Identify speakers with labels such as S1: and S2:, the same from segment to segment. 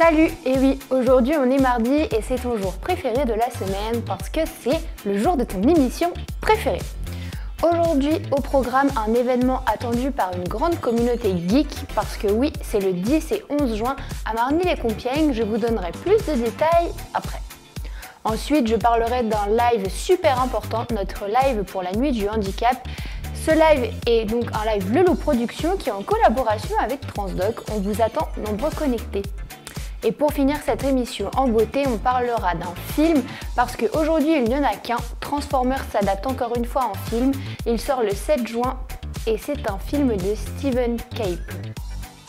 S1: Salut! Et oui, aujourd'hui on est mardi et c'est ton jour préféré de la semaine parce que c'est le jour de ton émission préférée. Aujourd'hui au programme, un événement attendu par une grande communauté geek parce que oui, c'est le 10 et 11 juin à Marny-les-Compiègnes, je vous donnerai plus de détails après. Ensuite, je parlerai d'un live super important, notre live pour la nuit du handicap. Ce live est donc un live Lelou Productions qui est en collaboration avec Transdoc. On vous attend nombreux connectés. Et pour finir cette émission en beauté, on parlera d'un film parce qu'aujourd'hui il n'y en a qu'un. Transformers s'adapte encore une fois en film. Il sort le 7 juin et c'est un film de Steven Caple.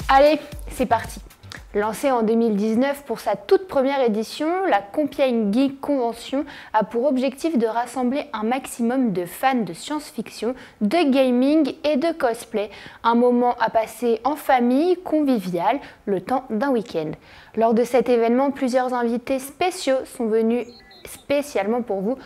S1: Allez, c'est parti! Lancée en 2019 pour sa toute première édition, la Compiègne Geek Convention a pour objectif de rassembler un maximum de fans de science-fiction, de gaming et de cosplay. Un moment à passer en famille, convivial, le temps d'un week-end. Lors de cet événement, plusieurs invités spéciaux sont venus spécialement pour vous,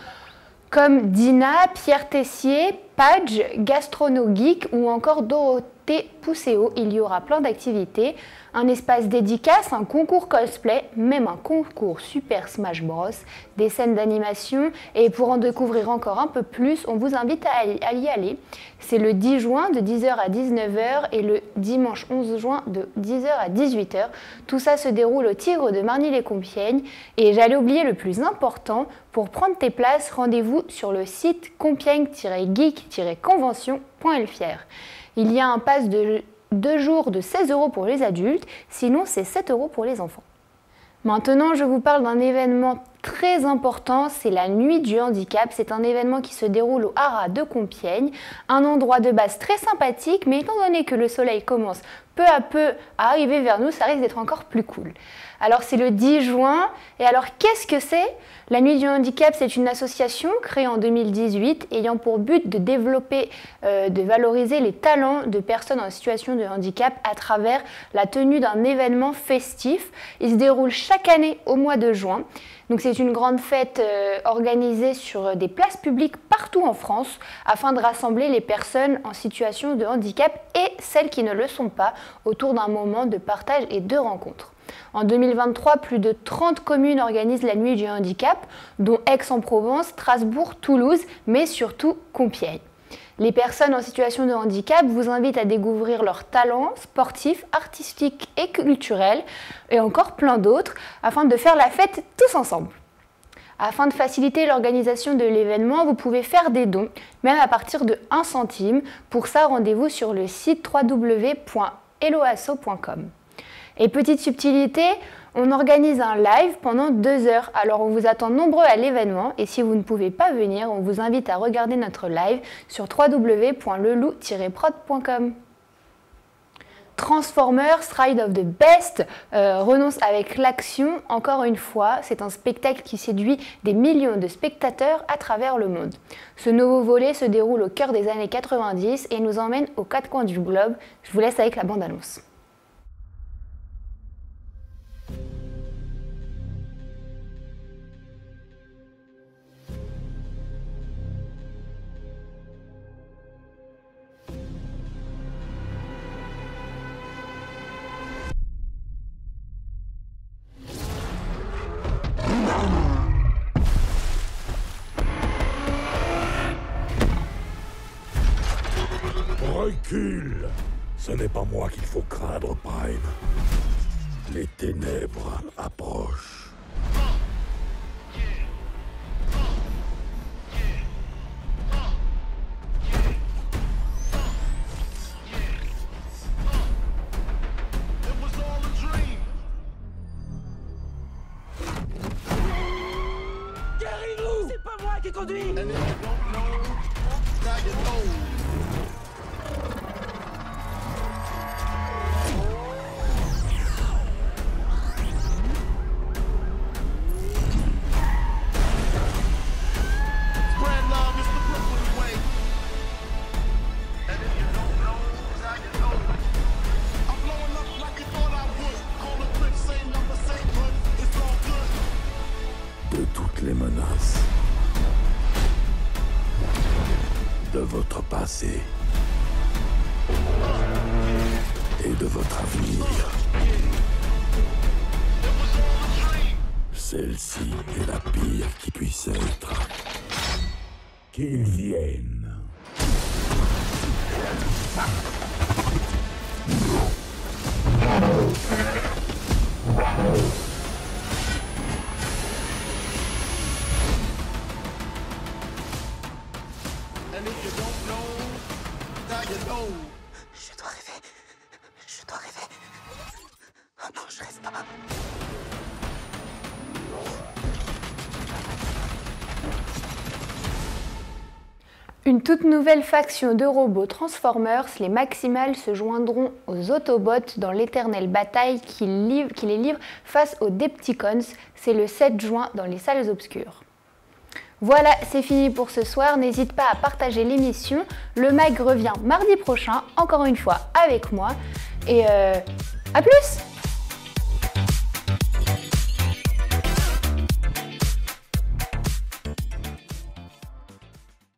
S1: comme Dina, Pierre Tessier, Page, Gastrono Geek ou encore Dorothée Pousséo. Il y aura plein d'activités, un espace dédicace, un concours cosplay, même un concours Super Smash Bros, des scènes d'animation et pour en découvrir encore un peu plus, on vous invite à y aller. C'est le 10 juin de 10h à 19h et le dimanche 11 juin de 10h à 18h. Tout ça se déroule au Tigre de Marny-les-Compiègnes et j'allais oublier le plus important, pour prendre tes places, rendez-vous sur le site compiègne-geek-convention.fr. Il y a un pass de 2 jours de 16 € pour les adultes, sinon c'est 7 € pour les enfants. Maintenant, je vous parle d'un événement très important, c'est la Nuit du Handicap. C'est un événement qui se déroule au Haras de Compiègne, un endroit de base très sympathique, mais étant donné que le soleil commence peu à peu à arriver vers nous, ça risque d'être encore plus cool. Alors c'est le 10 juin, et alors qu'est-ce que c'est? La Nuit du Handicap, c'est une association créée en 2018 ayant pour but de développer, de valoriser les talents de personnes en situation de handicap à travers la tenue d'un événement festif. Il se déroule chaque année au mois de juin. Donc c'est une grande fête organisée sur des places publiques partout en France afin de rassembler les personnes en situation de handicap et celles qui ne le sont pas autour d'un moment de partage et de rencontre. En 2023, plus de 30 communes organisent la Nuit du Handicap, dont Aix-en-Provence, Strasbourg, Toulouse, mais surtout Compiègne. Les personnes en situation de handicap vous invitent à découvrir leurs talents sportifs, artistiques et culturels, et encore plein d'autres, afin de faire la fête tous ensemble. Afin de faciliter l'organisation de l'événement, vous pouvez faire des dons, même à partir de 1 centime. Pour ça, rendez-vous sur le site www.helloasso.com. Et petite subtilité, on organise un live pendant 2 heures. Alors on vous attend nombreux à l'événement et si vous ne pouvez pas venir, on vous invite à regarder notre live sur www.lelou-prod.com. Transformers Ride of the Best renonce avec l'action. Encore une fois, c'est un spectacle qui séduit des millions de spectateurs à travers le monde. Ce nouveau volet se déroule au cœur des années 90 et nous emmène aux 4 coins du globe. Je vous laisse avec la bande-annonce.
S2: Recule! Ce n'est pas moi qu'il faut craindre, Prime. Les ténèbres approchent.
S3: Guéris-nous! C'est pas moi qui conduis!
S2: De toutes les menaces, de votre passé et de votre avenir. Celle-ci est la pire qui puisse être. Qu'ils viennent.
S4: Je dois rêver. Je dois rêver. Oh non, je rêve pas.
S1: Une toute nouvelle faction de robots Transformers, les Maximals, se joindront aux Autobots dans l'éternelle bataille qui les livre face aux Decepticons. C'est le 7 juin dans les salles obscures. Voilà, c'est fini pour ce soir. N'hésite pas à partager l'émission. Le mag revient mardi prochain, encore une fois avec moi. Et à plus!